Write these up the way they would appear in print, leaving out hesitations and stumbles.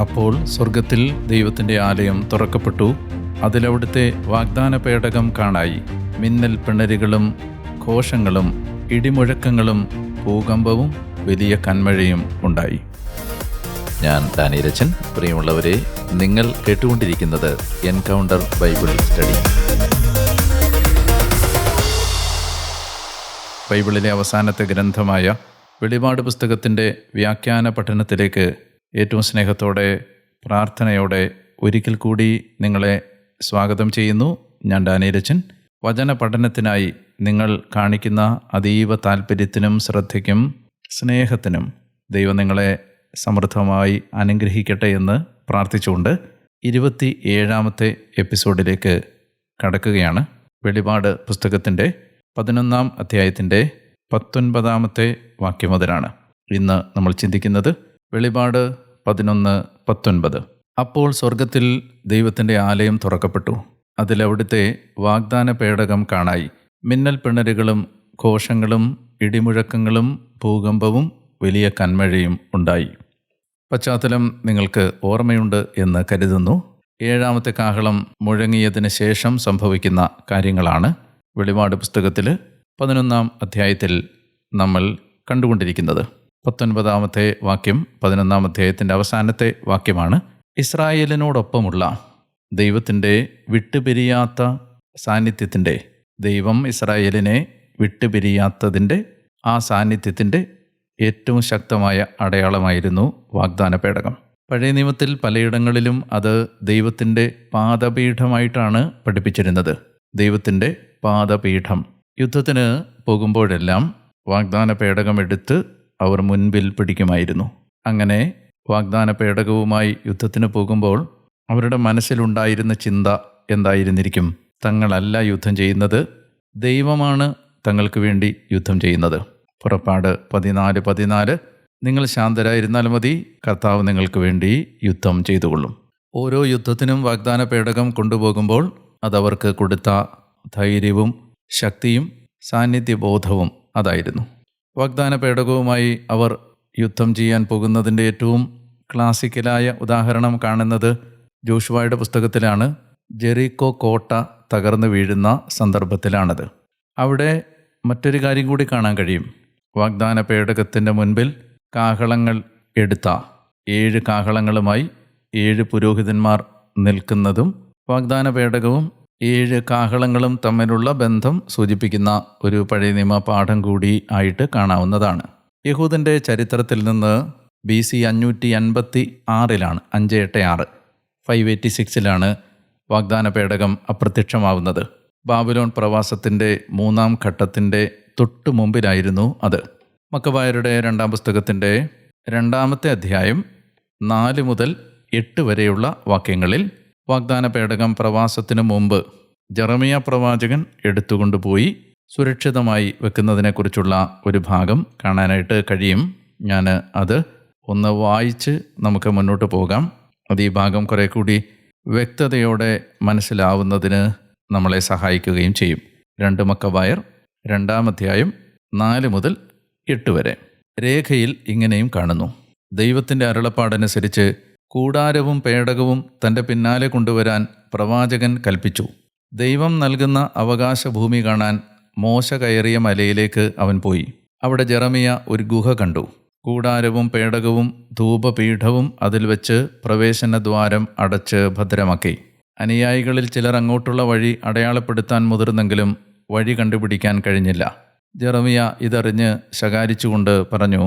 അപ്പോൾ സ്വർഗത്തിൽ ദൈവത്തിൻ്റെ ആലയം തുറക്കപ്പെട്ടു. അതിലവിടുത്തെ വാഗ്ദാന പേടകം കാണായി. മിന്നൽ പിണരുകളും ഘോഷങ്ങളും ഇടിമുഴക്കങ്ങളും ഭൂകമ്പവും വലിയ കന്മഴയും ഉണ്ടായി. ഞാൻ ഡാനിയലച്ചൻ. പ്രിയമുള്ളവരെ, നിങ്ങൾ കേട്ടുകൊണ്ടിരിക്കുന്നത് എൻകൗണ്ടർ ബൈബിൾ സ്റ്റഡി. ബൈബിളിലെ അവസാനത്തെ ഗ്രന്ഥമായ വെളിപാട് പുസ്തകത്തിൻ്റെ വ്യാഖ്യാന പഠനത്തിലേക്ക് ഏറ്റവും സ്നേഹത്തോടെ പ്രാർത്ഥനയോടെ ഒരിക്കൽ കൂടി നിങ്ങളെ സ്വാഗതം ചെയ്യുന്നു. ഞാൻ ഡാനിയലച്ചൻ. വചന പഠനത്തിനായി നിങ്ങൾ കാണിക്കുന്ന അതീവ താല്പര്യത്തിനും ശ്രദ്ധയ്ക്കും സ്നേഹത്തിനും ദൈവം നിങ്ങളെ സമൃദ്ധമായി അനുഗ്രഹിക്കട്ടെ എന്ന് പ്രാർത്ഥിച്ചുകൊണ്ട് 27ാമത്തെ എപ്പിസോഡിലേക്ക് കടക്കുകയാണ്. വെളിപാട് പുസ്തകത്തിൻ്റെ 11-ാം അധ്യായത്തിൻ്റെ 19-ാമത്തെ വാക്യം മുതലാണ് ഇന്ന് നമ്മൾ ചിന്തിക്കുന്നത്. വെളിപാട് 11:19. അപ്പോൾ സ്വർഗത്തിൽ ദൈവത്തിൻ്റെ ആലയം തുറക്കപ്പെട്ടു. അതിലവിടുത്തെ വാഗ്ദാന പേടകം കാണായി. മിന്നൽ പിണരുകളും ഘോഷങ്ങളും ഇടിമുഴക്കങ്ങളും ഭൂകമ്പവും വലിയ കന്മഴയും ഉണ്ടായി. പശ്ചാത്തലം നിങ്ങൾക്ക് ഓർമ്മയുണ്ട് എന്ന് കരുതുന്നു. 7ാമത്തെ കാഹളം മുഴങ്ങിയതിന് ശേഷം സംഭവിക്കുന്ന കാര്യങ്ങളാണ് വെളിപാട് പുസ്തകത്തിൽ 11-ാം അധ്യായത്തിൽ നമ്മൾ കണ്ടുകൊണ്ടിരിക്കുന്നത്. 19-ാമത്തെ വാക്യം 11-ാം അധ്യായത്തിൻ്റെ അവസാനത്തെ വാക്യമാണ്. ഇസ്രായേലിനോടൊപ്പമുള്ള ദൈവത്തിൻ്റെ വിട്ടുപിരിയാത്ത സാന്നിധ്യത്തിൻ്റെ, ദൈവം ഇസ്രായേലിനെ വിട്ടുപിരിയാത്തതിൻ്റെ ആ സാന്നിധ്യത്തിൻ്റെ ഏറ്റവും ശക്തമായ അടയാളമായിരുന്നു വാഗ്ദാന പേടകം. പഴയ നിയമത്തിൽ പലയിടങ്ങളിലും അത് ദൈവത്തിൻ്റെ പാദപീഠമായിട്ടാണ് പഠിപ്പിച്ചിരുന്നത്. ദൈവത്തിൻ്റെ പാദപീഠം. യുദ്ധത്തിന് പോകുമ്പോഴെല്ലാം വാഗ്ദാന പേടകം എടുത്ത് അവർ മുൻപിൽ പിടിക്കുമായിരുന്നു. അങ്ങനെ വാഗ്ദാന പേടകവുമായി യുദ്ധത്തിന് പോകുമ്പോൾ അവരുടെ മനസ്സിലുണ്ടായിരുന്ന ചിന്ത എന്തായിരുന്നിരിക്കും? തങ്ങളല്ല യുദ്ധം ചെയ്യുന്നത്, ദൈവമാണ് തങ്ങൾക്ക് വേണ്ടി യുദ്ധം ചെയ്യുന്നത്. പുറപ്പാട് 14:14. നിങ്ങൾ ശാന്തരായിരുന്നാൽ മതി, കർത്താവ് നിങ്ങൾക്ക് വേണ്ടി യുദ്ധം ചെയ്തുകൊള്ളും. ഓരോ യുദ്ധത്തിനും വാഗ്ദാന പേടകം കൊണ്ടുപോകുമ്പോൾ അതവർക്ക് കൊടുത്ത ധൈര്യവും ശക്തിയും സാന്നിധ്യബോധവും അതായിരുന്നു. വാഗ്ദാന പേടകവുമായി അവർ യുദ്ധം ചെയ്യാൻ പോകുന്നതിൻ്റെ ഏറ്റവും ക്ലാസിക്കലായ ഉദാഹരണം കാണുന്നത് ജോഷുവയുടെ പുസ്തകത്തിലാണ്. ജെറിക്കോ കോട്ട തകർന്നു വീഴുന്ന സന്ദർഭത്തിലാണത്. അവിടെ മറ്റൊരു കാര്യം കൂടി കാണാൻ കഴിയും. വാഗ്ദാന പേടകത്തിൻ്റെ മുൻപിൽ കാഹളങ്ങൾ എടുത്ത 7 കാഹളങ്ങളുമായി 7 പുരോഹിതന്മാർ നിൽക്കുന്നതും വാഗ്ദാന പേടകവും 7 കാഹളങ്ങളും തമ്മിലുള്ള ബന്ധം സൂചിപ്പിക്കുന്ന ഒരു പഴയ നിയമ പാഠം കൂടി ആയിട്ട് കാണാവുന്നതാണ്. യഹൂദൻ്റെ ചരിത്രത്തിൽ നിന്ന് BC 586 586 വാഗ്ദാന പേടകം അപ്രത്യക്ഷമാവുന്നത്. ബാബിലോൺ പ്രവാസത്തിൻ്റെ 3-ാം ഘട്ടത്തിൻ്റെ തൊട്ടു മുമ്പിലായിരുന്നു അത്. മക്കബായരുടെ 2-ാം പുസ്തകത്തിൻ്റെ 2-ാമത്തെ അധ്യായം 4 മുതൽ 8 വരെയുള്ള വാക്യങ്ങളിൽ വാഗ്ദാന പേടകം പ്രവാസത്തിനു മുമ്പ് ജെറമിയ പ്രവാചകൻ എടുത്തുകൊണ്ടുപോയി സുരക്ഷിതമായി വെക്കുന്നതിനെക്കുറിച്ചുള്ള ഒരു ഭാഗം കാണാനായിട്ട് കഴിയും. ഞാൻ അത് ഒന്ന് വായിച്ച് നമുക്ക് മുന്നോട്ട് പോകാം. അത് ഈ ഭാഗം കുറെ കൂടി വ്യക്തതയോടെ മനസ്സിലാവുന്നതിന് നമ്മളെ സഹായിക്കുകയും ചെയ്യും. 2 മക്കബായർ 2-ാം അധ്യായം 4 മുതൽ 8 വരെ. രേഖയിൽ ഇങ്ങനെയും കാണുന്നു. ദൈവത്തിൻ്റെ അരുളപ്പാടനുസരിച്ച് കൂടാരവും പേടകവും തൻ്റെ പിന്നാലെ കൊണ്ടുവരാൻ പ്രവാചകൻ കൽപ്പിച്ചു. ദൈവം നൽകുന്ന അവകാശഭൂമി കാണാൻ മോശ കയറിയ മലയിലേക്ക് അവൻ പോയി. അവിടെ ജെറമിയ ഒരു ഗുഹ കണ്ടു. കൂടാരവും പേടകവും ധൂപപീഠവും അതിൽ വെച്ച് പ്രവേശനദ്വാരം അടച്ച് ഭദ്രമാക്കി. അനുയായികളിൽ ചിലർ അങ്ങോട്ടുള്ള വഴി അടയാളപ്പെടുത്താൻ മുതിർന്നെങ്കിലും വഴി കണ്ടുപിടിക്കാൻ കഴിഞ്ഞില്ല. ജെറമിയ ഇതറിഞ്ഞ് ശകാരിച്ചുകൊണ്ട് പറഞ്ഞു,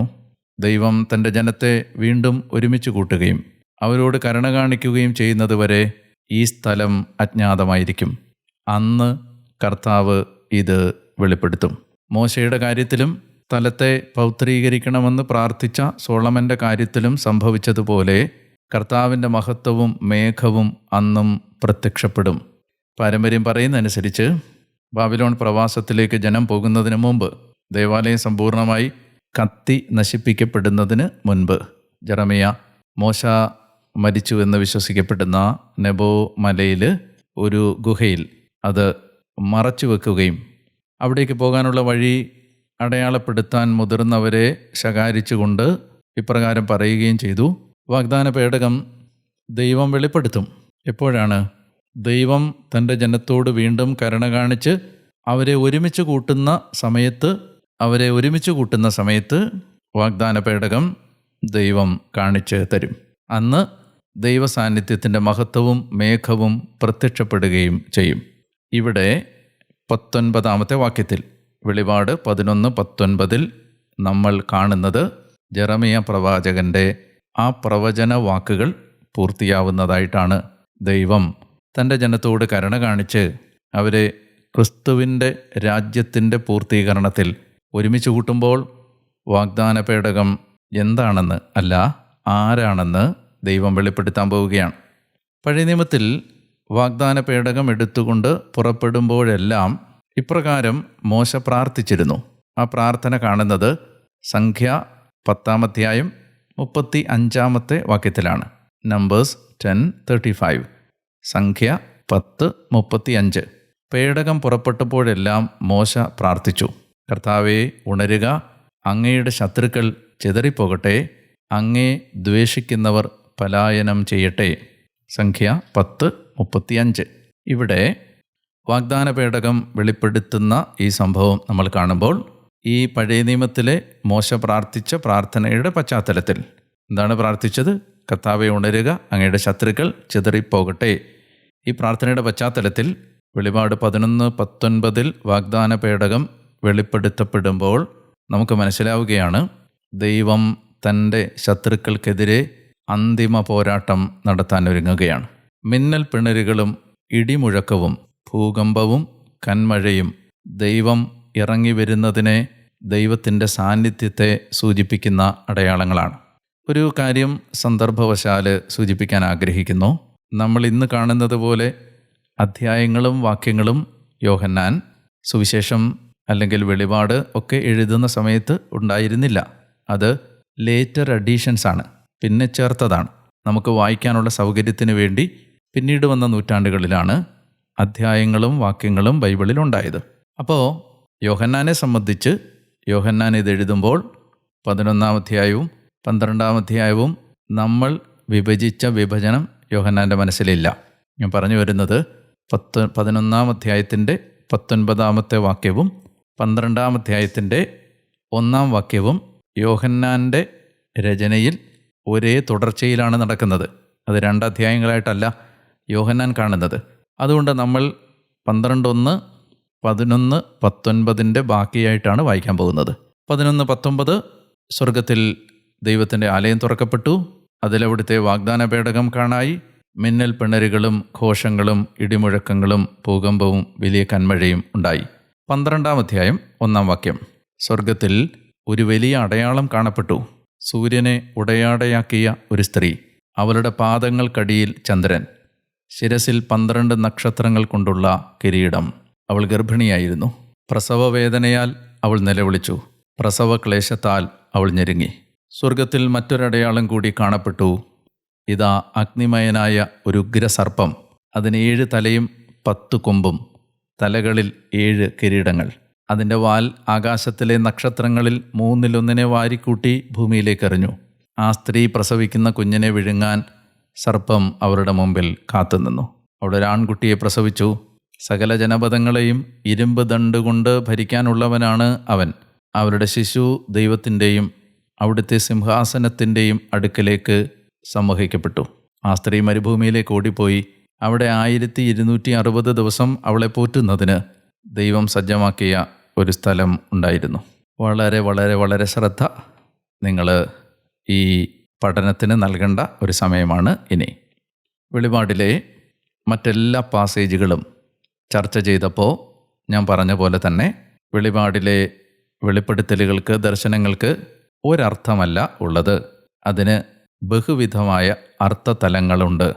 ദൈവം തൻ്റെ ജനത്തെ വീണ്ടും ഒരുമിച്ച് കൂട്ടുകയും അവരോട് കരുണ കാണിക്കുകയും ചെയ്യുന്നതുവരെ ഈ സ്ഥലം അജ്ഞാതമായിരിക്കും. അന്ന് കർത്താവ് ഇത് വെളിപ്പെടുത്തും. മോശയുടെ കാര്യത്തിലും സ്ഥലത്തെ പൗത്രീകരിക്കണമെന്ന് പ്രാർത്ഥിച്ച സോളമൻ്റെ കാര്യത്തിലും സംഭവിച്ചതുപോലെ കർത്താവിൻ്റെ മഹത്വവും മേഘവും അന്നും പ്രത്യക്ഷപ്പെടും. പാരമ്പര്യം പറയുന്നതനുസരിച്ച് ബാബിലോൺ പ്രവാസത്തിലേക്ക് ജനം പോകുന്നതിന് മുമ്പ്, ദേവാലയം സമ്പൂർണ്ണമായി കത്തി നശിപ്പിക്കപ്പെടുന്നതിന് മുൻപ്, ജെറമിയ മോശ മരിച്ചുവെന്ന് വിശ്വസിക്കപ്പെടുന്ന നെബോ മലയിൽ ഒരു ഗുഹയിൽ അത് മറച്ചു വെക്കുകയും അവിടേക്ക് പോകാനുള്ള വഴി അടയാളപ്പെടുത്താൻ മുതിർന്നവരെ ശകാരിച്ചുകൊണ്ട് ഇപ്രകാരം പറയുകയും ചെയ്തു. വാഗ്ദാന പേടകം ദൈവം വെളിപ്പെടുത്തും. എപ്പോഴാണ്? ദൈവം തൻ്റെ ജനത്തോട് വീണ്ടും കരുണ കാണിച്ച് അവരെ ഒരുമിച്ച് കൂട്ടുന്ന സമയത്ത് വാഗ്ദാന പേടകം ദൈവം കാണിച്ച് തരും. അന്ന് ദൈവസാന്നിധ്യത്തിൻ്റെ മഹത്വവും മേഘവും പ്രത്യക്ഷപ്പെടുകയും ചെയ്യും. ഇവിടെ 19-ാമത്തെ വാക്യത്തിൽ, വെളിപാട് 11:19 നമ്മൾ കാണുന്നത് ജെറമിയ പ്രവാചകൻ്റെ ആ പ്രവചന വാക്കുകൾ പൂർത്തിയാവുന്നതായിട്ടാണ്. ദൈവം തൻ്റെ ജനത്തോട് കരുണ കാണിച്ച് അവരെ ക്രിസ്തുവിൻ്റെ രാജ്യത്തിൻ്റെ പൂർത്തീകരണത്തിൽ ഒരുമിച്ച് കൂട്ടുമ്പോൾ വാഗ്ദാന പേടകം എന്താണെന്ന് അല്ല, ആരാണെന്ന് ദൈവം വെളിപ്പെടുത്താൻ പോവുകയാണ്. പഴയ നിയമത്തിൽ വാഗ്ദാന പേടകം എടുത്തുകൊണ്ട് പുറപ്പെടുമ്പോഴെല്ലാം ഇപ്രകാരം മോശ പ്രാർത്ഥിച്ചിരുന്നു. ആ പ്രാർത്ഥന കാണുന്നത് സംഖ്യ 10-ാം അധ്യായം 35-ാമത്തെ വാക്യത്തിലാണ്. നമ്പേഴ്സ് 10:35. സംഖ്യ 10:35. പേടകം പുറപ്പെട്ടപ്പോഴെല്ലാം മോശ പ്രാർത്ഥിച്ചു, കർത്താവേ, ഉണരുക, അങ്ങയുടെ ശത്രുക്കൾ ചിതറിപ്പോകട്ടെ, അങ്ങേ ദ്വേഷിക്കുന്നവർ പലായനം ചെയ്യട്ടെ. സംഖ്യ 10:35. ഇവിടെ വാഗ്ദാന പേടകം വെളിപ്പെടുത്തുന്ന ഈ സംഭവം നമ്മൾ കാണുമ്പോൾ ഈ പഴയ നിയമത്തിലെ മോശ പ്രാർത്ഥിച്ച പ്രാർത്ഥനയുടെ പശ്ചാത്തലത്തിൽ എന്താണ് പ്രാർത്ഥിച്ചത്? കർത്താവേ, ഉണരുക, അങ്ങയുടെ ശത്രുക്കൾ ചിതറിപ്പോകട്ടെ. ഈ പ്രാർത്ഥനയുടെ പശ്ചാത്തലത്തിൽ വെളിപാട് 11:19 വാഗ്ദാന പേടകം വെളിപ്പെടുത്തപ്പെടുമ്പോൾ നമുക്ക് മനസ്സിലാവുകയാണ്, ദൈവം തൻ്റെ ശത്രുക്കൾക്കെതിരെ അന്തിമ പോരാട്ടം നടത്താനൊരുങ്ങുകയാണ്. മിന്നൽ പിണരുകളും ഇടിമുഴക്കവും ഭൂകമ്പവും കന്മഴയും ദൈവം ഇറങ്ങി വരുന്നതിനെ, ദൈവത്തിൻ്റെ സാന്നിധ്യത്തെ സൂചിപ്പിക്കുന്ന അടയാളങ്ങളാണ്. ഒരു കാര്യം സന്ദർഭവശാൽ സൂചിപ്പിക്കാൻ ആഗ്രഹിക്കുന്നു. നമ്മൾ ഇന്ന് കാണുന്നത് പോലെ അധ്യായങ്ങളും വാക്യങ്ങളും യോഹന്നാൻ സുവിശേഷം അല്ലെങ്കിൽ വെളിപാട് ഒക്കെ എഴുതുന്ന സമയത്ത് ഉണ്ടായിരുന്നില്ല. അത് ലേറ്റർ അഡീഷൻസ് ആണ്, പിന്നെ ചേർത്തതാണ്. നമുക്ക് വായിക്കാനുള്ള സൗകര്യത്തിന് വേണ്ടി പിന്നീട് വന്ന നൂറ്റാണ്ടുകളിലാണ് അധ്യായങ്ങളും വാക്യങ്ങളും ബൈബിളിൽ ഉണ്ടായത്. അപ്പോൾ യോഹന്നാനെ സംബന്ധിച്ച് യോഹന്നാൻ ഇതെഴുതുമ്പോൾ 11-ാം അധ്യായവും 12-ാം അധ്യായവും നമ്മൾ വിഭജിച്ച വിഭജനം യോഹന്നാൻ്റെ മനസ്സിലില്ല. ഞാൻ പറഞ്ഞു വരുന്നത് 11-ാം അധ്യായത്തിൻ്റെ 19-ാമത്തെ വാക്യവും 12-ാം അധ്യായത്തിൻ്റെ 1-ാം വാക്യവും യോഹന്നാൻ്റെ രചനയിൽ ഒരേ തുടർച്ചയിലാണ് നടക്കുന്നത്. അത് 2 അധ്യായങ്ങളായിട്ടല്ല യോഹന്നാൻ കാണുന്നത്. അതുകൊണ്ട് നമ്മൾ 12:1, 11, 19 ബാക്കിയായിട്ടാണ് വായിക്കാൻ പോകുന്നത്. 11:19 സ്വർഗത്തിൽ ദൈവത്തിൻ്റെ ആലയം തുറക്കപ്പെട്ടു, അതിലവിടുത്തെ വാഗ്ദാന പേടകം കാണായി, മിന്നൽ പിണരുകളും ഘോഷങ്ങളും ഇടിമുഴക്കങ്ങളും ഭൂകമ്പവും വലിയ കന്മഴയും ഉണ്ടായി. 12-ാം അധ്യായം 1-ാം വാക്യം, സ്വർഗത്തിൽ ഒരു വലിയ അടയാളം കാണപ്പെട്ടു. സൂര്യനെ ഉടയാടയാക്കിയ ഒരു സ്ത്രീ, അവളുടെ പാദങ്ങൾക്കടിയിൽ ചന്ദ്രൻ, ശിരസിൽ 12 നക്ഷത്രങ്ങൾ കൊണ്ടുള്ള കിരീടം. അവൾ ഗർഭിണിയായിരുന്നു. പ്രസവവേദനയാൽ അവൾ നിലവിളിച്ചു, പ്രസവക്ലേശത്താൽ അവൾ ഞെരുങ്ങി. സ്വർഗത്തിൽ മറ്റൊരടയാളം കൂടി കാണപ്പെട്ടു. ഇതാ, അഗ്നിമയനായ ഒരു ഉഗ്രസർപ്പം, അതിന് 7 തലയും 10 കൊമ്പും, തലകളിൽ 7 കിരീടങ്ങൾ. അതിൻ്റെ വാൽ ആകാശത്തിലെ നക്ഷത്രങ്ങളിൽ 1/3 വാരിക്കൂട്ടി ഭൂമിയിലേക്ക് എറിഞ്ഞു. ആ സ്ത്രീ പ്രസവിക്കുന്ന കുഞ്ഞിനെ വിഴുങ്ങാൻ സർപ്പം അവരുടെ മുമ്പിൽ കാത്തുനിന്നു. അവിടെ ഒരു ആൺകുട്ടിയെ പ്രസവിച്ചു. സകല ജനപദങ്ങളെയും ഇരുമ്പ് ദണ്ടുകൊണ്ട് ഭരിക്കാനുള്ളവനാണ് അവൻ. അവരുടെ ശിശു ദൈവത്തിൻ്റെയും അവിടുത്തെ സിംഹാസനത്തിൻ്റെയും അടുക്കലേക്ക് സംവഹിക്കപ്പെട്ടു. ആ സ്ത്രീ മരുഭൂമിയിലേക്ക് ഓടിപ്പോയി. അവിടെ 1260 ദിവസം അവളെ പോറ്റുന്നതിന് ദൈവം സജ്ജമാക്കിയ ഒരു സ്ഥലം ഉണ്ടായിരുന്നു. വളരെ വളരെ വളരെ ശ്രദ്ധ നിങ്ങൾ ഈ പഠനത്തിന് നൽകേണ്ട ഒരു സമയമാണ് ഇനി. വെളിപാടിലെ മറ്റെല്ലാ പാസേജുകളും ചർച്ച ചെയ്തപ്പോൾ ഞാൻ പറഞ്ഞ പോലെ തന്നെ വെളിപാടിലെ വെളിപ്പെടുത്തലുകൾക്ക്, ദർശനങ്ങൾക്ക് ഒരർത്ഥമല്ല ഉള്ളത്. അതിന് ബഹുവിധമായ അർത്ഥതലങ്ങളുണ്ട്.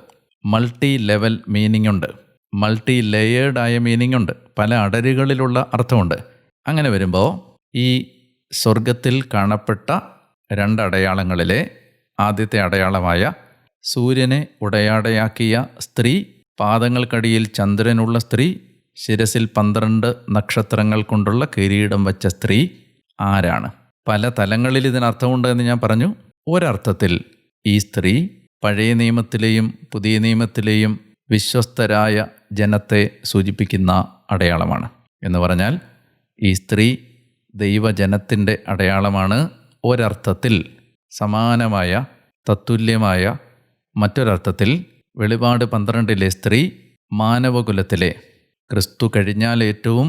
മൾട്ടി ലെവൽ മീനിങ് ഉണ്ട്, മൾട്ടി ലെയേർഡായ മീനിങ് ഉണ്ട്, പല അടരുകളിലുള്ള അർത്ഥമുണ്ട്. അങ്ങനെ വരുമ്പോൾ ഈ സ്വർഗത്തിൽ കാണപ്പെട്ട 2 അടയാളങ്ങളിലെ ആദ്യത്തെ അടയാളമായ സൂര്യനെ ഉടയാടയാക്കിയ സ്ത്രീ, പാദങ്ങൾക്കടിയിൽ ചന്ദ്രനുള്ള സ്ത്രീ, ശിരസിൽ 12 നക്ഷത്രങ്ങൾ കൊണ്ടുള്ള കിരീടം വച്ച സ്ത്രീ ആരാണ്? പല തലങ്ങളിൽ ഇതിനർത്ഥമുണ്ട് എന്ന് ഞാൻ പറഞ്ഞു. ഒരർത്ഥത്തിൽ ഈ സ്ത്രീ പഴയ നിയമത്തിലെയും പുതിയ നിയമത്തിലെയും വിശ്വസ്തരായ ജനത്തെ സൂചിപ്പിക്കുന്ന അടയാളമാണ്. എന്ന് പറഞ്ഞാൽ ഈ സ്ത്രീ ദൈവജനത്തിൻ്റെ അടയാളമാണ്. ഒരർത്ഥത്തിൽ സമാനമായ തത്തുല്യമായ മറ്റൊരർത്ഥത്തിൽ വെളിപാട് 12 സ്ത്രീ മാനവകുലത്തിലെ ക്രിസ്തു കഴിഞ്ഞാൽ ഏറ്റവും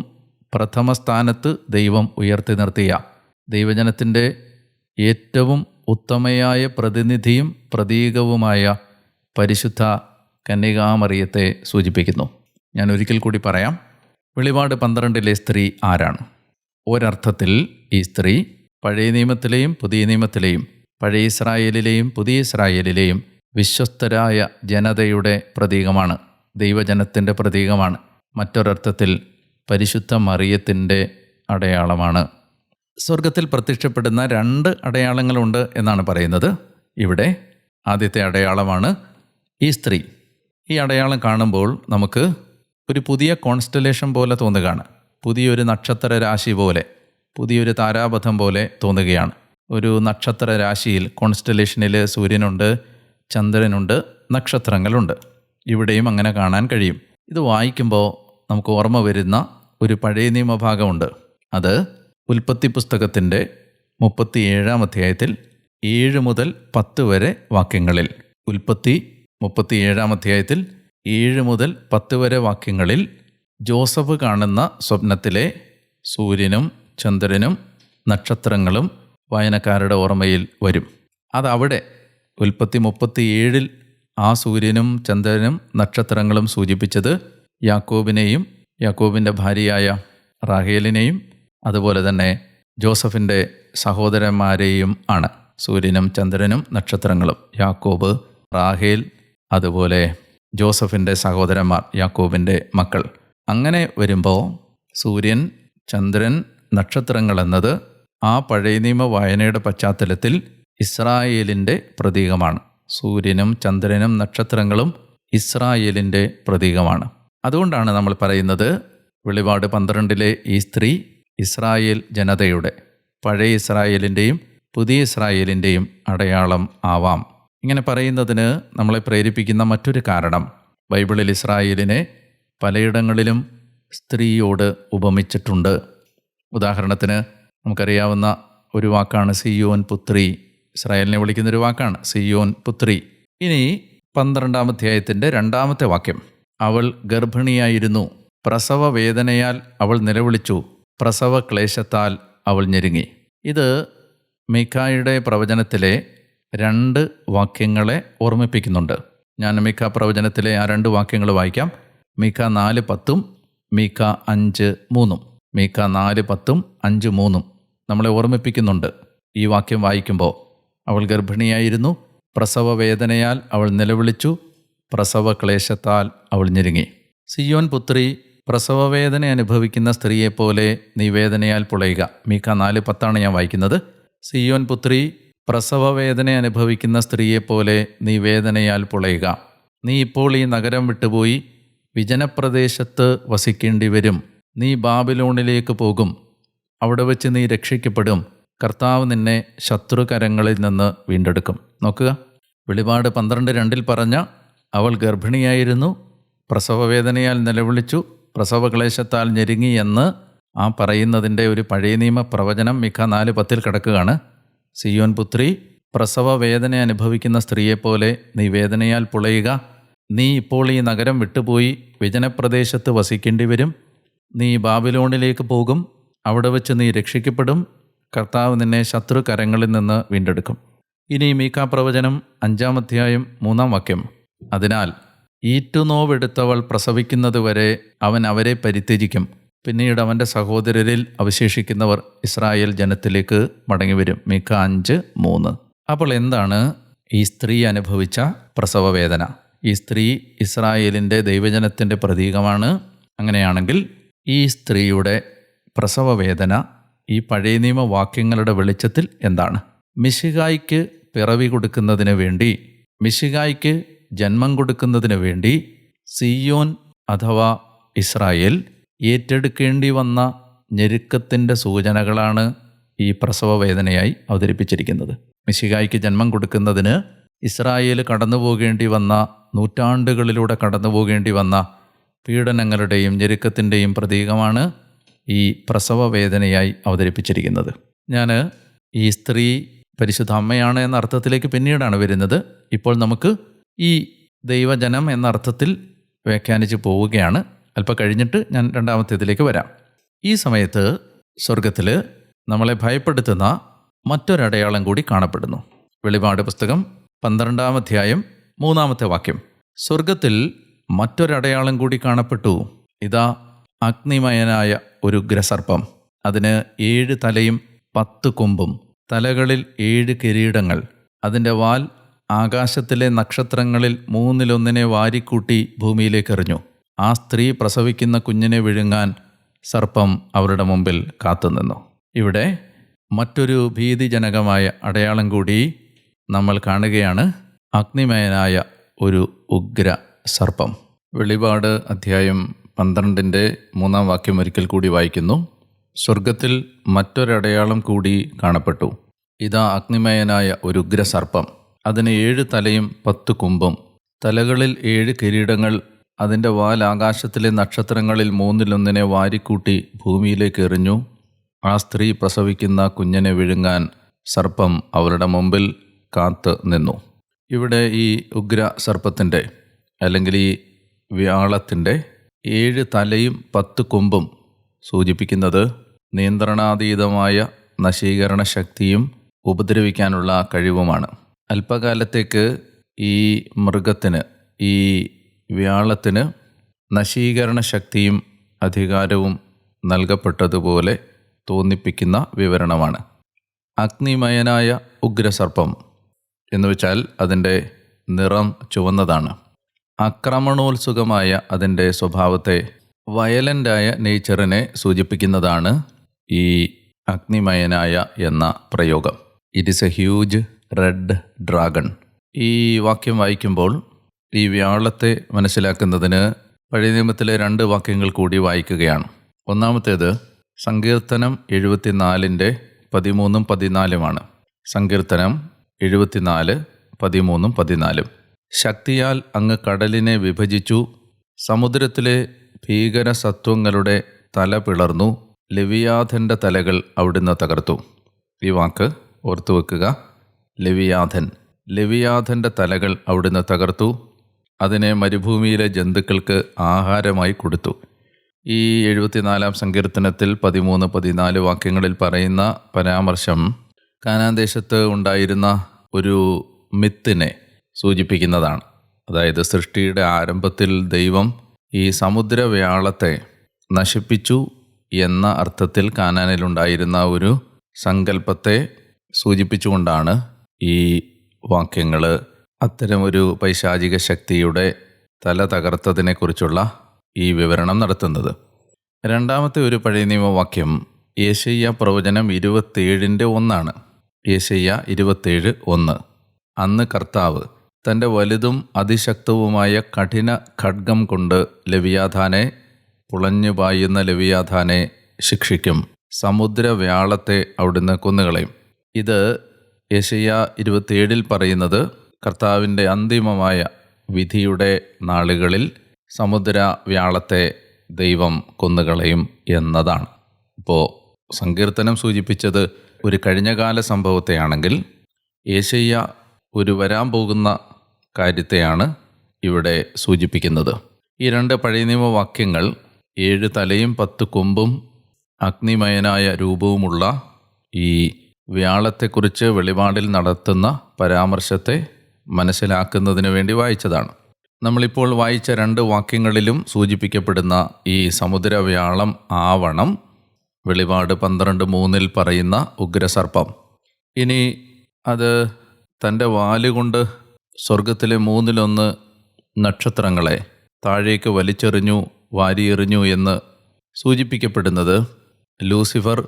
പ്രഥമ സ്ഥാനത്ത് ദൈവം ഉയർത്തി നിർത്തിയ ദൈവജനത്തിൻ്റെ ഏറ്റവും ഉത്തമയായ പ്രതിനിധിയും പ്രതീകവുമായ പരിശുദ്ധ കന്യകാമറിയത്തെ സൂചിപ്പിക്കുന്നു. ഞാൻ ഒരിക്കൽ കൂടി പറയാം. വെളിപാട് 12 സ്ത്രീ ആരാണ്? ഒരർത്ഥത്തിൽ ഈ സ്ത്രീ പഴയ നിയമത്തിലെയും പുതിയ നിയമത്തിലെയും, പഴയ ഇസ്രായേലിലെയും പുതിയ ഇസ്രായേലിലെയും വിശ്വസ്തരായ ജനതയുടെ പ്രതീകമാണ്, ദൈവജനത്തിൻ്റെ പ്രതീകമാണ്. മറ്റൊരർത്ഥത്തിൽ പരിശുദ്ധ മറിയത്തിൻ്റെ അടയാളമാണ്. സ്വർഗത്തിൽ പ്രത്യക്ഷപ്പെടുന്ന 2 അടയാളങ്ങളുണ്ട് എന്നാണ് പറയുന്നത്. ഇവിടെ ആദ്യത്തെ അടയാളമാണ് ഈ സ്ത്രീ. ഈ അടയാളം കാണുമ്പോൾ നമുക്ക് ഒരു പുതിയ കോൺസ്റ്റലേഷൻ പോലെ തോന്നുകയാണ്. പുതിയൊരു നക്ഷത്ര രാശി പോലെ, പുതിയൊരു താരാപഥം പോലെ തോന്നുകയാണ്. ഒരു നക്ഷത്ര രാശിയിൽ, കോൺസ്റ്റലേഷനിൽ സൂര്യനുണ്ട്, ചന്ദ്രനുണ്ട്, നക്ഷത്രങ്ങളുണ്ട്. ഇവിടെയും അങ്ങനെ കാണാൻ കഴിയും. ഇത് വായിക്കുമ്പോൾ നമുക്ക് ഓർമ്മ വരുന്ന ഒരു പഴയ നിയമഭാഗമുണ്ട്. അത് ഉൽപ്പത്തി പുസ്തകത്തിൻ്റെ 37-ാം അധ്യായത്തിൽ 7 മുതൽ 10 വരെ വാക്യങ്ങളിൽ, ഉൽപ്പത്തി 37-ാം അധ്യായത്തിൽ 7 മുതൽ 10 വരെ വാക്യങ്ങളിൽ ജോസഫ് കാണുന്ന സ്വപ്നത്തിലെ സൂര്യനും ചന്ദ്രനും നക്ഷത്രങ്ങളും വായനക്കാരുടെ ഓർമ്മയിൽ വരും. അതവിടെ ഉൽപ്പത്തി 37-ൽ ആ സൂര്യനും ചന്ദ്രനും നക്ഷത്രങ്ങളും സൂചിപ്പിച്ചത് യാക്കോബിനെയും യാക്കോബിൻ്റെ ഭാര്യയായ റാഹേലിനെയും അതുപോലെ തന്നെ ജോസഫിൻ്റെ സഹോദരന്മാരെയും ആണ്. സൂര്യനും ചന്ദ്രനും നക്ഷത്രങ്ങളും യാക്കോബ്, റാഹേൽ, അതുപോലെ ജോസഫിൻ്റെ സഹോദരന്മാർ, യാക്കോബിൻ്റെ മക്കൾ. അങ്ങനെ വരുമ്പോൾ സൂര്യൻ, ചന്ദ്രൻ, നക്ഷത്രങ്ങൾ എന്നത് ആ പഴയ നിയമ വായനയുടെ പശ്ചാത്തലത്തിൽ ഇസ്രായേലിൻ്റെ പ്രതീകമാണ്. സൂര്യനും ചന്ദ്രനും നക്ഷത്രങ്ങളും ഇസ്രായേലിൻ്റെ പ്രതീകമാണ്. അതുകൊണ്ടാണ് നമ്മൾ പറയുന്നത് വെളിപാട് 12 ഈ സ്ത്രീ ഇസ്രായേൽ ജനതയുടെ, പഴയ ഇസ്രായേലിൻ്റെയും പുതിയ ഇസ്രായേലിൻ്റെയും അടയാളം ആവാം. ഇങ്ങനെ പറയുന്നതിന് നമ്മളെ പ്രേരിപ്പിക്കുന്ന മറ്റൊരു കാരണം, ബൈബിളിൽ ഇസ്രായേലിനെ പലയിടങ്ങളിലും സ്ത്രീയോട് ഉപമിച്ചിട്ടുണ്ട്. ഉദാഹരണത്തിന് നമുക്കറിയാവുന്ന ഒരു വാക്കാണ് സിയോൻ പുത്രി. ഇസ്രായേലിനെ വിളിക്കുന്നൊരു വാക്കാണ് സിയോൻ പുത്രി. ഇനി 12-ാം അധ്യായത്തിൻ്റെ 2-ാമത്തെ വാക്യം, അവൾ ഗർഭിണിയായിരുന്നു, പ്രസവ വേദനയാൽ അവൾ നിലവിളിച്ചു, പ്രസവ ക്ലേശത്താൽ അവൾ ഞെരുങ്ങി. ഇത് മീഖായുടെ പ്രവചനത്തിലെ 2 വാക്യങ്ങളെ ഓർമ്മിപ്പിക്കുന്നുണ്ട്. ഞാൻ മീഖ പ്രവചനത്തിലെ ആ 2 വാക്യങ്ങൾ വായിക്കാം. മീഖ 4:10, മീഖ 5:3. മീഖ 4:10, 5:3 നമ്മളെ ഓർമ്മിപ്പിക്കുന്നുണ്ട്. ഈ വാക്യം വായിക്കുമ്പോൾ അവൾ ഗർഭിണിയായിരുന്നു, പ്രസവ വേദനയാൽ അവൾ നിലവിളിച്ചു, പ്രസവ ക്ലേശത്താൽ അവൾ ഞെരുങ്ങി. സിയോൻ പുത്രി, പ്രസവവേദന അനുഭവിക്കുന്ന സ്ത്രീയെപ്പോലെ നീ വേദനയാൽ പുളയുക. മീഖ 4:10 ഞാൻ വായിക്കുന്നത്. സിയോൻ പുത്രി, പ്രസവവേദന അനുഭവിക്കുന്ന സ്ത്രീയെപ്പോലെ നീ വേദനയാൽ പുളയുക. നീ ഇപ്പോൾ ഈ നഗരം വിട്ടുപോയി വിജനപ്രദേശത്ത് വസിക്കേണ്ടി വരും. നീ ബാബിലോണിലേക്ക് പോകും, അവിടെ വെച്ച് നീ രക്ഷിക്കപ്പെടും. കർത്താവ് നിന്നെ ശത്രുകരങ്ങളിൽ നിന്ന് വീണ്ടെടുക്കും. നോക്കുക, വെളിപാട് 12:2 പറഞ്ഞ അവൾ ഗർഭിണിയായിരുന്നു, പ്രസവവേദനയാൽ നിലവിളിച്ചു, പ്രസവക്ലേശത്താൽ ഞെരുങ്ങി എന്ന് ആ പറയുന്നതിൻ്റെ ഒരു പഴയ നിയമ പ്രവചനം മീഖ 4:10 കിടക്കുകയാണ്. സിയോൻ പുത്രി, പ്രസവ വേദന അനുഭവിക്കുന്ന സ്ത്രീയെപ്പോലെ നീ വേദനയാൽ പുളയുക. നീ ഇപ്പോൾ ഈ നഗരം വിട്ടുപോയി വിജനപ്രദേശത്ത് വസിക്കേണ്ടി വരും. നീ ബാബിലോണിലേക്ക് പോകും, അവിടെ വെച്ച് നീ രക്ഷിക്കപ്പെടും. കർത്താവ് നിന്നെ ശത്രുകരങ്ങളിൽ നിന്ന് വീണ്ടെടുക്കും. ഇനി മീഖ പ്രവചനം 5-ാം അധ്യായം 3-ാം വാക്യം, അതിനാൽ ഈറ്റുനോവെടുത്തവൾ പ്രസവിക്കുന്നതുവരെ അവൻ അവരെ പരിത്യജിക്കും. പിന്നീട് അവൻ്റെ സഹോദരരിൽ അവശേഷിക്കുന്നവർ ഇസ്രായേൽ ജനത്തിലേക്ക് മടങ്ങിവരും. മീഖ 5:3. അപ്പോൾ എന്താണ് ഈ സ്ത്രീ അനുഭവിച്ച പ്രസവവേദന? ഈ സ്ത്രീ ഇസ്രായേലിൻ്റെ ദൈവജനത്തിൻ്റെ പ്രതീകമാണ്. അങ്ങനെയാണെങ്കിൽ ഈ സ്ത്രീയുടെ പ്രസവവേദന ഈ പഴയ നിയമ വാക്യങ്ങളുടെ വെളിച്ചത്തിൽ എന്താണ്? മിശിഹായ്ക്ക് പിറവി കൊടുക്കുന്നതിന് വേണ്ടി, മിശിഹായ്ക്ക് ജന്മം കൊടുക്കുന്നതിന് വേണ്ടി സിയോൻ അഥവാ ഇസ്രായേൽ ഏറ്റെടുക്കേണ്ടി വന്ന ഞെരുക്കത്തിൻ്റെ സൂചനകളാണ് ഈ പ്രസവവേദനയായി അവതരിപ്പിച്ചിരിക്കുന്നത്. മിശിഹായ്ക്ക് ജന്മം കൊടുക്കുന്നതിന് ഇസ്രായേൽ കടന്നു പോകേണ്ടി വന്ന, നൂറ്റാണ്ടുകളിലൂടെ കടന്നു പോകേണ്ടി വന്ന പീഡനങ്ങളുടെയും ഞെരുക്കത്തിൻ്റെയും പ്രതീകമാണ് ഈ പ്രസവ വേദനയായി അവതരിപ്പിച്ചിരിക്കുന്നത്. ഞാൻ ഈ സ്ത്രീ പരിശുദ്ധ അമ്മയാണ് എന്ന അർത്ഥത്തിലേക്ക് പിന്നീടാണ് വരുന്നത്. ഇപ്പോൾ നമുക്ക് ഈ ദൈവജനം എന്ന അർത്ഥത്തിൽ വ്യാഖ്യാനിച്ച് പോവുകയാണ്. അല്പം കഴിഞ്ഞിട്ട് ഞാൻ രണ്ടാമത്തേതിലേക്ക് വരാം. ഈ സമയത്ത് സ്വർഗത്തിൽ നമ്മളെ ഭയപ്പെടുത്തുന്ന മറ്റൊരടയാളം കൂടി കാണപ്പെടുന്നു. വെളിപാട് പുസ്തകം 12-ാം അധ്യായം 3-ാമത്തെ വാക്യം. സ്വർഗത്തിൽ മറ്റൊരടയാളം കൂടി കാണപ്പെട്ടു. ഇതാ അഗ്നിമയനായ ഒരു ഉഗ്രസർപ്പം. അതിന് 7 തലയും 10 കൊമ്പും, തലകളിൽ 7 കിരീടങ്ങൾ. അതിൻ്റെ വാൽ ആകാശത്തിലെ നക്ഷത്രങ്ങളിൽ 1/3 വാരിക്കൂട്ടി ഭൂമിയിലേക്ക് എറിഞ്ഞു. ആ സ്ത്രീ പ്രസവിക്കുന്ന കുഞ്ഞിനെ വിഴുങ്ങാൻ സർപ്പം അവരുടെ മുമ്പിൽ കാത്തുനിന്നു. ഇവിടെ മറ്റൊരു ഭീതിജനകമായ അടയാളം കൂടി നമ്മൾ കാണുകയാണ്. അഗ്നിമയനായ ഒരു ഉഗ്ര സർപ്പം. വെളിപാട് അധ്യായം 12-ന്റെ 3-ാം വാക്യം ഒരിക്കൽ കൂടി വായിക്കുന്നു. സ്വർഗത്തിൽ മറ്റൊരടയാളം കൂടി കാണപ്പെട്ടു. ഇതാ അഗ്നിമയനായ ഒരു ഉഗ്രസർപ്പം. അതിന് 7 തലയും 10 കൊമ്പും, തലകളിൽ 7 കിരീടങ്ങൾ. അതിൻ്റെ വാൽ ആകാശത്തിലെ നക്ഷത്രങ്ങളിൽ 1/3 വാരിക്കൂട്ടി ഭൂമിയിലേക്ക് എറിഞ്ഞു. ആ സ്ത്രീ പ്രസവിക്കുന്ന കുഞ്ഞിനെ വിഴുങ്ങാൻ സർപ്പം അവരുടെ മുമ്പിൽ കാത്ത് നിന്നു. ഇവിടെ ഈ ഉഗ്ര സർപ്പത്തിൻ്റെ അല്ലെങ്കിൽ ഈ വ്യാളത്തിൻ്റെ 7 തലയും 10 കൊമ്പും സൂചിപ്പിക്കുന്നത് നിയന്ത്രണാതീതമായ നശീകരണ ശക്തിയും ഉപദ്രവിക്കാനുള്ള കഴിവുമാണ്. അല്പകാലത്തേക്ക് ഈ മൃഗത്തിന്, ഈ വ്യാളത്തിന് നശീകരണ ശക്തിയും അധികാരവും നൽകപ്പെട്ടതുപോലെ തോന്നിപ്പിക്കുന്ന വിവരണമാണ്. അഗ്നിമയനായ ഉഗ്രസർപ്പം എന്ന് വെച്ചാൽ അതിൻ്റെ നിറം ചുവന്നതാണ്. ആക്രമണോത്സുകമായ അതിൻ്റെ സ്വഭാവത്തെ, വയലൻ്റായ നേച്ചറിനെ സൂചിപ്പിക്കുന്നതാണ് ഈ അഗ്നിമയനായ എന്ന പ്രയോഗം. It is A huge red dragon. ഈ വാക്യം വായിക്കുമ്പോൾ ഈ വ്യാളത്തെ മനസ്സിലാക്കുന്നതിന് പഴയ നിയമത്തിലെ 2 വാക്യങ്ങൾ കൂടി വായിക്കുകയാണ്. ഒന്നാമത്തേത് സങ്കീർത്തനം 74-ന്റെ 13-ഉം 14-ഉമാണ്. സങ്കീർത്തനം 74, 13-ഉം 14-ഉം. ശക്തിയാൽ അങ്ങ് കടലിനെ വിഭജിച്ചു, സമുദ്രത്തിലെ ഭീകരസത്വങ്ങളുടെ തല പിളർന്നു, ലെവിയാഥൻ്റെ തലകൾ അവിടുന്ന് തകർത്തു. ഈ വാക്ക് ഓർത്തു വെക്കുക. ലെവിയാഥൻ്റെ തലകൾ അവിടുന്ന് തകർത്തു, അതിനെ മരുഭൂമിയിലെ ജന്തുക്കൾക്ക് ആഹാരമായി കൊടുത്തു. ഈ 74-ാം സങ്കീർത്തനത്തിൽ 13, 14 വാക്യങ്ങളിൽ പറയുന്ന പരാമർശം കാനാൻ ദേശത്ത് ഉണ്ടായിരുന്ന ഒരു മിത്തിനെ സൂചിപ്പിക്കുന്നതാണ്. അതായത് സൃഷ്ടിയുടെ ആരംഭത്തിൽ ദൈവം ഈ സമുദ്രവ്യാളത്തെ നശിപ്പിച്ചു എന്ന അർത്ഥത്തിൽ കാനാനിലുണ്ടായിരുന്ന ഒരു സങ്കല്പത്തെ സൂചിപ്പിച്ചുകൊണ്ടാണ് ഈ വാക്യങ്ങൾ അത്തരമൊരു പൈശാചിക ശക്തിയുടെ തല തകർത്തതിനെക്കുറിച്ചുള്ള ഈ വിവരണം നടത്തുന്നത്. രണ്ടാമത്തെ ഒരു പഴയ നിയമവാക്യം യെശയ്യാ പ്രവചനം 27-ന്റെ 1-ആണ്. യെശയ്യാ 27:1. അന്ന് കർത്താവ് തൻ്റെ വലുതും അതിശക്തവുമായ കഠിന ഖഡ്ഗം കൊണ്ട് ലെവിയാഥാനെ, പുളഞ്ഞു പായുന്ന ലെവിയാഥാനെ ശിക്ഷിക്കും. സമുദ്രവ്യാളത്തെ അവിടുന്ന് കൊന്നുകളയും. ഇത് യെശയ്യാ 27-ൽ പറയുന്നത് കർത്താവിൻ്റെ അന്തിമമായ വിധിയുടെ നാളുകളിൽ സമുദ്രവ്യാളത്തെ ദൈവം കൊന്നുകളയും എന്നതാണ്. ഇപ്പോൾ സങ്കീർത്തനം സൂചിപ്പിച്ചത് ഒരു കഴിഞ്ഞകാല സംഭവത്തെയാണെങ്കിൽ യെശയ്യാ ഒരു വരാൻ പോകുന്ന കാര്യത്തെയാണ് ഇവിടെ സൂചിപ്പിക്കുന്നത്. ഈ 2 പഴയ നിയമവാക്യങ്ങൾ 7 തലയും 10 കൊമ്പും അഗ്നിമയനായ രൂപവുമുള്ള ഈ വ്യാളത്തെക്കുറിച്ച് വെളിപാടിൽ നടത്തുന്ന പരാമർശത്തെ മനസ്സിലാക്കുന്നതിന് വേണ്ടി വായിച്ചതാണ്. നമ്മളിപ്പോൾ വായിച്ച 2 വാക്യങ്ങളിലും സൂചിപ്പിക്കപ്പെടുന്ന ഈ സമുദ്രവ്യാളം ആവണം വെളിപാട് 12:3 പറയുന്ന ഉഗ്രസർപ്പം. ഇനി അത് തൻ്റെ വാലുകൊണ്ട് സ്വർഗത്തിലെ 1/3 നക്ഷത്രങ്ങളെ താഴേക്ക് വലിച്ചെറിഞ്ഞു, വാരിയെറിഞ്ഞു എന്ന് സൂചിപ്പിക്കപ്പെടുന്നത് ലൂസിഫർ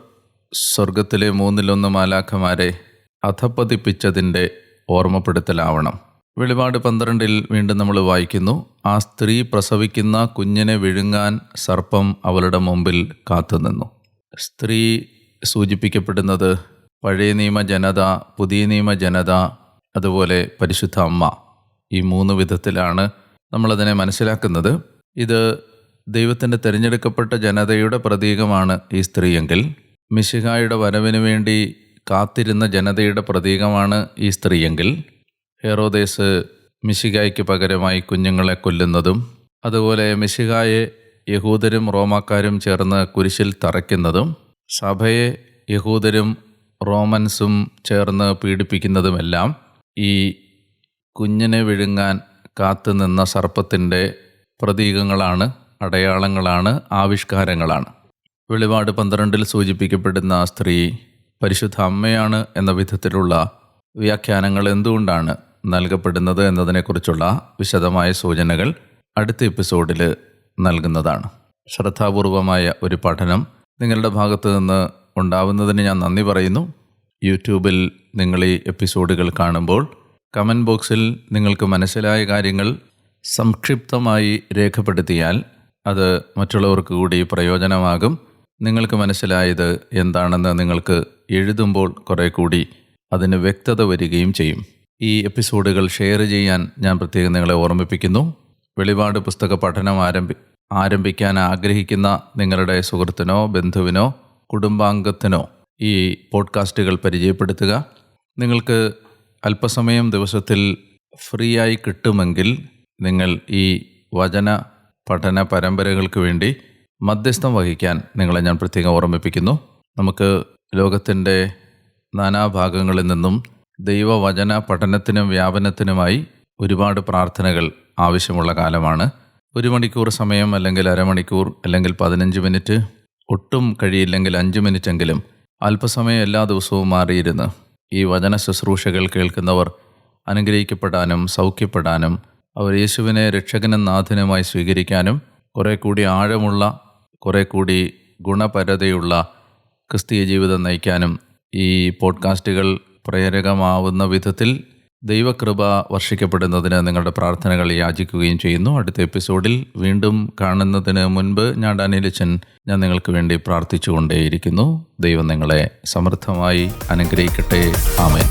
സ്വർഗത്തിലെ 1/3 മാലാഖമാരെ അധപ്പതിപ്പിച്ചതിൻ്റെ ഓർമ്മപ്പെടുത്തലാവണം. വെളിപാട് 12-ൽ വീണ്ടും നമ്മൾ വായിക്കുന്നു, ആ സ്ത്രീ പ്രസവിക്കുന്ന കുഞ്ഞിനെ വിഴുങ്ങാൻ സർപ്പം അവളുടെ മുമ്പിൽ കാത്തുനിന്നു. സ്ത്രീ സൂചിപ്പിക്കപ്പെടുന്നത് പഴയ നിയമ ജനത, പുതിയ നിയമ ജനത, അതുപോലെ പരിശുദ്ധ അമ്മ. ഈ 3 വിധത്തിലാണ് നമ്മളതിനെ മനസ്സിലാക്കുന്നത്. ഇത് ദൈവത്തിൻ്റെ തിരഞ്ഞെടുക്കപ്പെട്ട ജനതയുടെ പ്രതീകമാണ് ഈ സ്ത്രീയെങ്കിൽ, മിശിഹായുടെ വരവിന് വേണ്ടി കാത്തിരുന്ന ജനതയുടെ പ്രതീകമാണ് ഈ സ്ത്രീയെങ്കിൽ, ഹെറോദേസ് മിശിഹായ്ക്ക് പകരമായി കുഞ്ഞുങ്ങളെ കൊല്ലുന്നതും, അതുപോലെ മിശിഹായെ യഹൂദരും റോമാക്കാരും ചേർന്ന് കുരിശിൽ തറയ്ക്കുന്നതും, സഭയെ യഹൂദരും റോമൻസും ചേർന്ന് പീഡിപ്പിക്കുന്നതുമെല്ലാം ഈ കുഞ്ഞിനെ വിഴുങ്ങാൻ കാത്തുനിന്ന സർപ്പത്തിൻ്റെ പ്രതീകങ്ങളാണ്, അടയാളങ്ങളാണ്, ആവിഷ്കാരങ്ങളാണ്. വെളിപാട് 12 സൂചിപ്പിക്കപ്പെടുന്ന ആ സ്ത്രീ പരിശുദ്ധ അമ്മയാണ് എന്ന വിധത്തിലുള്ള വ്യാഖ്യാനങ്ങൾ എന്തുകൊണ്ടാണ് നൽകപ്പെടുന്നത് എന്നതിനെക്കുറിച്ചുള്ള വിശദമായ സൂചനകൾ അടുത്ത എപ്പിസോഡിൽ നൽകുന്നതാണ്. ശ്രദ്ധാപൂർവമായ ഒരു പഠനം നിങ്ങളുടെ ഭാഗത്തു നിന്ന് ഉണ്ടാവുന്നതിന് ഞാൻ നന്ദി പറയുന്നു. യൂട്യൂബിൽ നിങ്ങൾ ഈ എപ്പിസോഡുകൾ കാണുമ്പോൾ കമൻറ്റ് ബോക്സിൽ നിങ്ങൾക്ക് മനസ്സിലായ കാര്യങ്ങൾ സംക്ഷിപ്തമായി രേഖപ്പെടുത്തിയാൽ അത് മറ്റുള്ളവർക്ക് കൂടി പ്രയോജനമാകും. നിങ്ങൾക്ക് മനസ്സിലായത് എന്താണെന്ന് നിങ്ങൾക്ക് എഴുതുമ്പോൾ കുറേ കൂടി അതിന് വ്യക്തത വരികയും ചെയ്യും. ഈ എപ്പിസോഡുകൾ ഷെയർ ചെയ്യാൻ ഞാൻ പ്രത്യേകം നിങ്ങളെ ഓർമ്മിപ്പിക്കുന്നു. വെളിപാട് പുസ്തക പഠനം ആരംഭിക്കാൻ ആഗ്രഹിക്കുന്ന നിങ്ങളുടെ സുഹൃത്തിനോ ബന്ധുവിനോ കുടുംബാംഗത്തിനോ ഈ പോഡ്കാസ്റ്റുകൾ പരിചയപ്പെടുത്തുക. നിങ്ങൾക്ക് അല്പസമയം ദിവസത്തിൽ ഫ്രീ ആയി കിട്ടുമെങ്കിൽ നിങ്ങൾ ഈ വചന പഠന പരമ്പരകൾക്ക് വേണ്ടി മധ്യസ്ഥം വഹിക്കാൻ നിങ്ങളെ ഞാൻ പ്രത്യേകം ഓർമ്മിപ്പിക്കുന്നു. നമുക്ക് ലോകത്തിൻ്റെ നാനാഭാഗങ്ങളിൽ നിന്നും ദൈവവചന പഠനത്തിനും വ്യാപനത്തിനുമായി ഒരുപാട് പ്രാർത്ഥനകൾ ആവശ്യമുള്ള കാലമാണ്. 1 മണിക്കൂർ സമയം, അല്ലെങ്കിൽ അരമണിക്കൂർ, അല്ലെങ്കിൽ 15 മിനിറ്റ്, ഒട്ടും കഴിയില്ലെങ്കിൽ 5 മിനിറ്റെങ്കിലും അല്പസമയം എല്ലാ ദിവസവും മാറിയിരുന്ന് ഈ വചന ശുശ്രൂഷകൾ കേൾക്കുന്നവർ അനുഗ്രഹിക്കപ്പെടാനും സൗഖ്യപ്പെടാനും അവർ യേശുവിനെ രക്ഷകനും നാഥനുമായി സ്വീകരിക്കാനും കുറേ കൂടി ആഴമുള്ള, കുറേ കൂടി ഗുണപരതയുള്ള ക്രിസ്തീയ ജീവിതം നയിക്കാനും ഈ പോഡ്കാസ്റ്റുകൾ പ്രേരകമാവുന്ന വിധത്തിൽ ദൈവകൃപ വർഷിക്കപ്പെടുന്നതിന് നിങ്ങളുടെ പ്രാർത്ഥനകൾ യാചിക്കുകയും ചെയ്യുന്നു. അടുത്ത എപ്പിസോഡിൽ വീണ്ടും കാണുന്നതിന് മുൻപ് ഞാൻ ഡാനിയലച്ചൻ നിങ്ങൾക്ക് വേണ്ടി പ്രാർത്ഥിച്ചുകൊണ്ടേയിരിക്കുന്നു. ദൈവം നിങ്ങളെ സമൃദ്ധമായി അനുഗ്രഹിക്കട്ടെ. ആമേൻ.